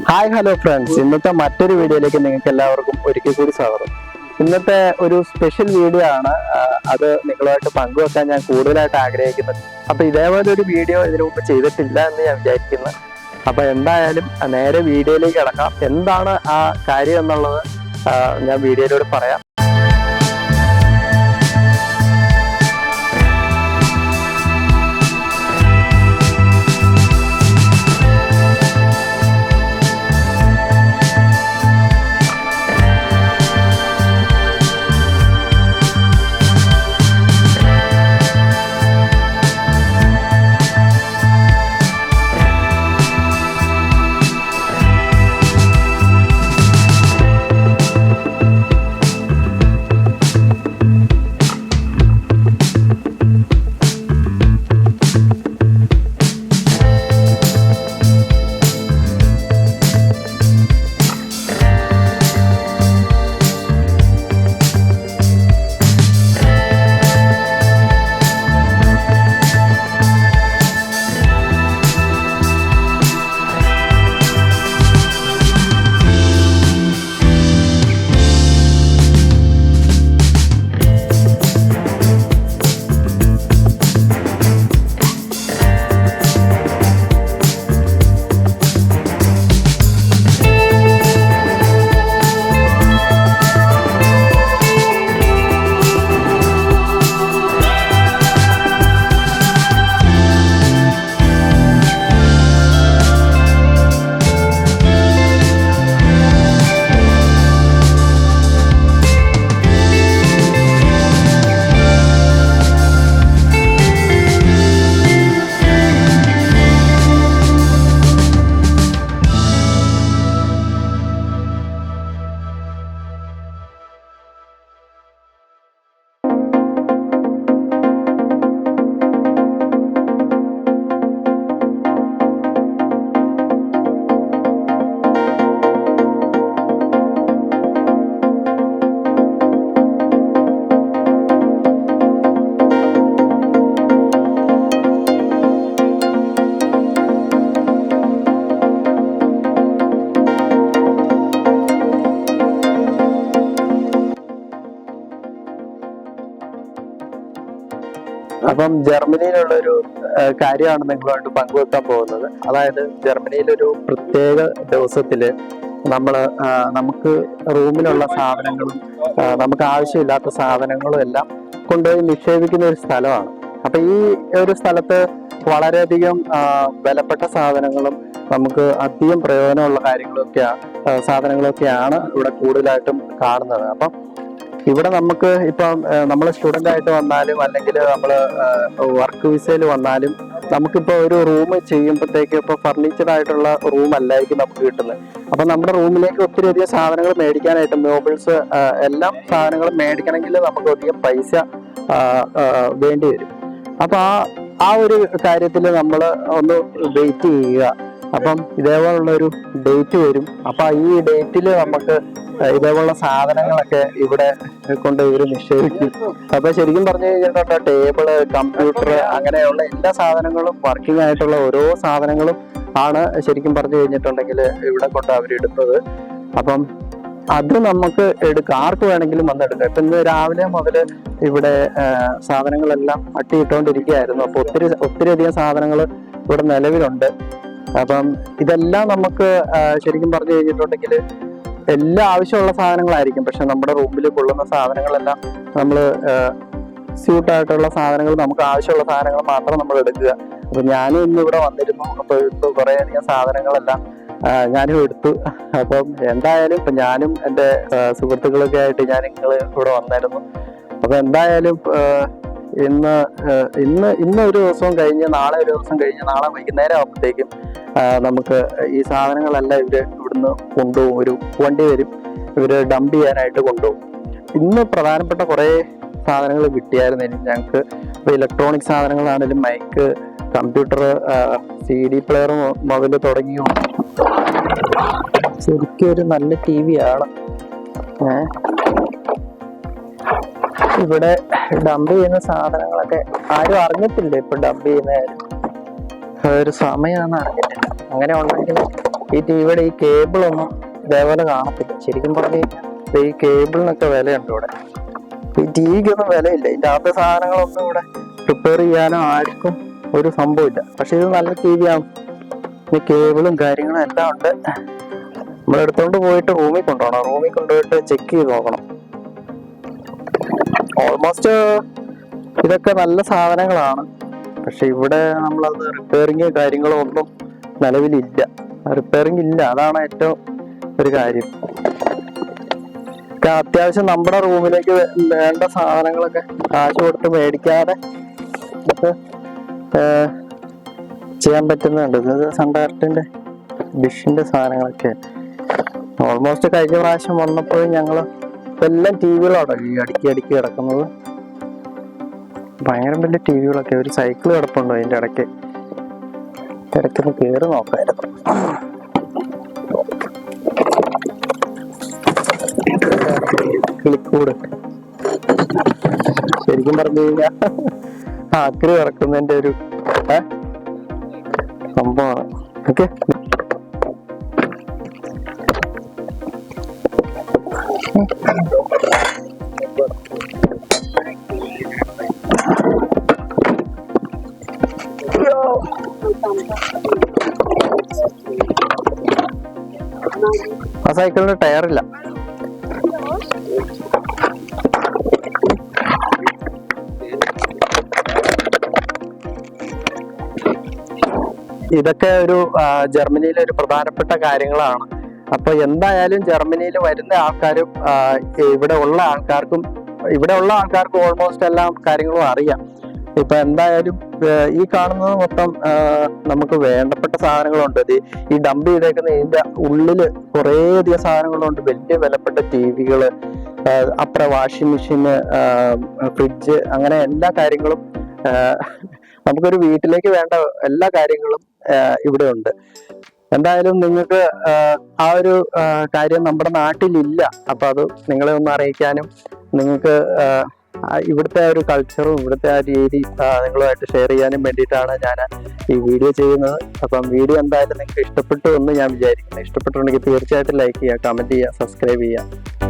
Hi hello friends, ഇന്നത്തെ മറ്റൊരു വീഡിയോയിലേക്ക് നിങ്ങൾക്ക് എല്ലാവർക്കും ഒരിക്കൽ കൂടി സ്വാഗതം. ഇന്നത്തെ ഒരു സ്പെഷ്യൽ വീഡിയോ ആണ്. അത് നിങ്ങളുമായിട്ട് പങ്കുവെക്കാൻ ഞാൻ കൂടുതലായിട്ട് ആഗ്രഹിക്കുന്നത്. അപ്പൊ ഇതേപോലെ ഒരു വീഡിയോ ഇതിനു മുമ്പ് ചെയ്തിട്ടില്ല എന്ന് ഞാൻ വിചാരിക്കുന്നു. അപ്പൊ എന്തായാലും നേരെ വീഡിയോയിലേക്ക് കിടക്കാം. എന്താണ് ആ കാര്യം എന്നുള്ളത് ഞാൻ വീഡിയോയിലൂടെ പറയാം. അപ്പം ജർമ്മനിയിലുള്ളൊരു കാര്യമാണ് നിങ്ങളുമായിട്ട് പങ്കുവെക്കാൻ പോകുന്നത്. അതായത് ജർമ്മനിയിലൊരു പ്രത്യേക ദിവസത്തില് നമുക്ക് റൂമിലുള്ള സാധനങ്ങളും നമുക്ക് ആവശ്യമില്ലാത്ത സാധനങ്ങളും എല്ലാം കൊണ്ടുപോയി നിക്ഷേപിക്കുന്ന ഒരു സ്ഥലമാണ്. അപ്പൊ ഈ ഒരു സ്ഥലത്ത് വളരെയധികം വിലപ്പെട്ട സാധനങ്ങളും നമുക്ക് അധികം പ്രയോജനമുള്ള സാധനങ്ങളൊക്കെയാണ് ഇവിടെ കൂടുതലായിട്ടും കാണുന്നത്. അപ്പം ഇവിടെ നമുക്ക് ഇപ്പം നമ്മൾ സ്റ്റുഡൻ്റ് ആയിട്ട് വന്നാലും അല്ലെങ്കിൽ നമ്മൾ വർക്ക് വിസയിൽ വന്നാലും നമുക്കിപ്പോൾ ഒരു റൂം ചെയ്യുമ്പോഴത്തേക്ക് ഇപ്പോൾ ഫർണിച്ചർ ആയിട്ടുള്ള റൂം അല്ലായിരിക്കും നമുക്ക് കിട്ടുന്നത്. അപ്പം നമ്മുടെ റൂമിലേക്ക് ഒത്തിരി അധികം സാധനങ്ങൾ മേടിക്കാനായിട്ട് മോബിൾസ് എല്ലാം സാധനങ്ങൾ മേടിക്കണമെങ്കിൽ നമുക്ക് അധികം പൈസ വേണ്ടി വരും. അപ്പം ആ ഒരു കാര്യത്തിൽ നമ്മൾ ഒന്ന് വെയിറ്റ് ചെയ്യുക. അപ്പം ഇതേപോലുള്ള ഒരു ഡേറ്റ് വരും. അപ്പൊ ഈ ഡേറ്റിൽ നമുക്ക് ഇതേപോലുള്ള സാധനങ്ങളൊക്കെ ഇവിടെ കൊണ്ട് ഇവർ നിക്ഷേപിക്കും. അപ്പൊ ശരിക്കും പറഞ്ഞു കഴിഞ്ഞിട്ടുണ്ടോ, ടേബിള്, കമ്പ്യൂട്ടർ, അങ്ങനെയുള്ള എല്ലാ സാധനങ്ങളും വർക്കിംഗ് ആയിട്ടുള്ള ഓരോ സാധനങ്ങളും ആണ് ശരിക്കും പറഞ്ഞു കഴിഞ്ഞിട്ടുണ്ടെങ്കിൽ ഇവിടെ കൊണ്ട് അവരിടുന്നത്. അപ്പം അത് നമുക്ക് എടുക്കാം, ആർക്ക് വേണമെങ്കിലും വന്നെടുക്കാം. ഇപ്പൊ ഇന്ന് രാവിലെ മുതൽ ഇവിടെ സാധനങ്ങളെല്ലാം അട്ടിയിട്ടുകൊണ്ടിരിക്കുകയായിരുന്നു. അപ്പൊ ഒത്തിരി അധികം സാധനങ്ങൾ ഇവിടെ നിലവിലുണ്ട്. അപ്പം ഇതെല്ലാം നമുക്ക് ശരിക്കും പറഞ്ഞു കഴിഞ്ഞിട്ടുണ്ടെങ്കിൽ എല്ലാ ആവശ്യമുള്ള സാധനങ്ങളായിരിക്കും. പക്ഷെ നമ്മുടെ റൂമിൽ കൊള്ളുന്ന സാധനങ്ങളെല്ലാം നമ്മൾ സ്യൂട്ടായിട്ടുള്ള സാധനങ്ങൾ, നമുക്ക് ആവശ്യമുള്ള സാധനങ്ങൾ മാത്രം നമ്മൾ എടുക്കുക. അപ്പൊ ഞാനും ഇന്ന് ഇവിടെ വന്നിരുന്നു. അപ്പൊ ഇപ്പൊ കുറെ അധികം സാധനങ്ങളെല്ലാം ഞാനും എടുത്തു. അപ്പം എന്തായാലും ഇപ്പൊ ഞാനും എൻ്റെ സുഹൃത്തുക്കളൊക്കെ ആയിട്ട് ഇവിടെ വന്നായിരുന്നു. അപ്പൊ എന്തായാലും ഇന്ന് ഒരു ദിവസം കഴിഞ്ഞ് നാളെ ഒരു ദിവസം കഴിഞ്ഞ് നാളെ വൈകുന്നേരം ആകുമ്പോഴത്തേക്കും നമുക്ക് ഈ സാധനങ്ങളെല്ലാം ഇവിടുന്ന് കൊണ്ടുപോകും. ഒരു വണ്ടി വരും, ഇവര് ഡംപ് ചെയ്യാനായിട്ട് കൊണ്ടുപോകും. ഇന്ന് പ്രധാനപ്പെട്ട കുറെ സാധനങ്ങൾ കിട്ടിയായിരുന്നു ഞങ്ങൾക്ക്. ഇപ്പൊ ഇലക്ട്രോണിക് സാധനങ്ങളാണെങ്കിലും മൈക്ക്, കമ്പ്യൂട്ടർ, CD പ്ലെയർ മുതൽ തുടങ്ങിയോ. ശരിക്കും ഒരു നല്ല TV ആണ്. ഇവിടെ ഡംപ് ചെയ്യുന്ന സാധനങ്ങളൊക്കെ ആരും അറിഞ്ഞിട്ടില്ല. ഇപ്പൊ ഡംപ് ചെയ്യുന്ന ഒരു സമയമാണെന്ന് അറിഞ്ഞിട്ടില്ല. അങ്ങനെ ഉണ്ടെങ്കിൽ ഈ ടിവിയുടെ ഈ കേബിളൊന്നും ഇതേപോലെ കാണത്തില്ല. ശരിക്കും പറഞ്ഞ് ഈ കേബിളിനൊക്കെ വിലയുണ്ട് ഇവിടെ. ഈ ടിവിക്കൊന്നും വിലയില്ല. ഇതിൻ്റെ അകത്തെ സാധനങ്ങളൊന്നും ഇവിടെ റിപ്പയർ ചെയ്യാനോ ആർക്കും ഒരു സംഭവമില്ല. പക്ഷെ ഇത് നല്ല ടി വി ആണ്. ഈ കേബിളും കാര്യങ്ങളും എല്ലാം ഉണ്ട്. നമ്മൾ എടുത്തോണ്ട് പോയിട്ട് റൂമിൽ കൊണ്ടുപോകണം. റൂമിൽ കൊണ്ടുപോയിട്ട് ചെക്ക് ചെയ്ത് നോക്കണം. ഓൾമോസ്റ്റ് ഇതൊക്കെ നല്ല സാധനങ്ങളാണ്. പക്ഷെ ഇവിടെ നമ്മളത് റിപ്പയറിങ് കാര്യങ്ങളോ ഒന്നും നിലവിലില്ല. റിപ്പയറിങ് ഇല്ല, അതാണ് ഏറ്റവും ഒരു കാര്യം. അത്യാവശ്യം നമ്മുടെ റൂമിലേക്ക് വേണ്ട സാധനങ്ങളൊക്കെ കാശ് കൊടുത്ത് മേടിക്കാതെ ഒക്കെ ചെയ്യാൻ പറ്റുന്നുണ്ട്. ഇത് സൺഡയറക്റ്റിന്റെ ഡിഷിന്റെ സാധനങ്ങളൊക്കെ ഓൾമോസ്റ്റ് കഴിഞ്ഞ പ്രാവശ്യം വന്നപ്പോൾ ഞങ്ങള് എല്ലാം ടി വികളാണ് ഈ അടുക്കി കിടക്കുന്നത്. ഭയങ്കര വലിയ ടി വികളൊക്കെ. ഒരു സൈക്കിൾ കിടപ്പുണ്ടോ അതിന്റെ ഇടയ്ക്കൊന്ന് കയറി നോക്കായിരുന്നു. കിളിക്കൂട് ശരിക്കും പറഞ്ഞു കഴിഞ്ഞാൽ ആക്രി ഇറക്കുന്നതിന്റെ ഒരു സംഭവമാണ്. ഓക്കെ, ആ സൈക്കിളിന് ടയറില്ല. ഇതൊക്കെ ഒരു ജർമ്മനിയിലെ ഒരു പ്രധാനപ്പെട്ട കാര്യങ്ങളാണ്. അപ്പൊ എന്തായാലും ജർമ്മനിയിൽ വരുന്ന ആൾക്കാരും ഇവിടെ ഉള്ള ആൾക്കാർക്കും ഓൾമോസ്റ്റ് എല്ലാ കാര്യങ്ങളും അറിയാം. ഇപ്പൊ എന്തായാലും ഈ കാണുന്നത് മൊത്തം നമുക്ക് വേണ്ടപ്പെട്ട സാധനങ്ങളുണ്ട്. ഈ ഡംപ് ചെയ്തേക്കുന്ന ഇതിന്റെ ഉള്ളില് കുറേയധികം സാധനങ്ങളുണ്ട്. വലിയ വിലപ്പെട്ട ടിവികള്, അപ്പുറം വാഷിംഗ് മെഷീന്, ഫ്രിഡ്ജ്, അങ്ങനെ എല്ലാ കാര്യങ്ങളും നമുക്കൊരു വീട്ടിലേക്ക് വേണ്ട എല്ലാ കാര്യങ്ങളും ഇവിടെ ഉണ്ട്. എന്തായാലും നിങ്ങൾക്ക് ആ ഒരു കാര്യം നമ്മുടെ നാട്ടിലില്ല. അപ്പൊ അത് നിങ്ങളെ ഒന്ന് അറിയിക്കാനും നിങ്ങൾക്ക് ഇവിടുത്തെ ഒരു കൾച്ചറും ഇവിടുത്തെ ആ രീതി നിങ്ങളുമായിട്ട് ഷെയർ ചെയ്യാനും വേണ്ടിയിട്ടാണ് ഞാൻ ഈ വീഡിയോ ചെയ്യുന്നത്. അപ്പം വീഡിയോ എന്തായാലും നിങ്ങൾക്ക് ഇഷ്ടപ്പെട്ടു എന്ന് ഞാൻ വിചാരിക്കുന്നു. ഇഷ്ടപ്പെട്ടുണ്ടെങ്കിൽ തീർച്ചയായിട്ടും ലൈക്ക് ചെയ്യുക, കമന്റ് ചെയ്യുക, സബ്സ്ക്രൈബ് ചെയ്യുക.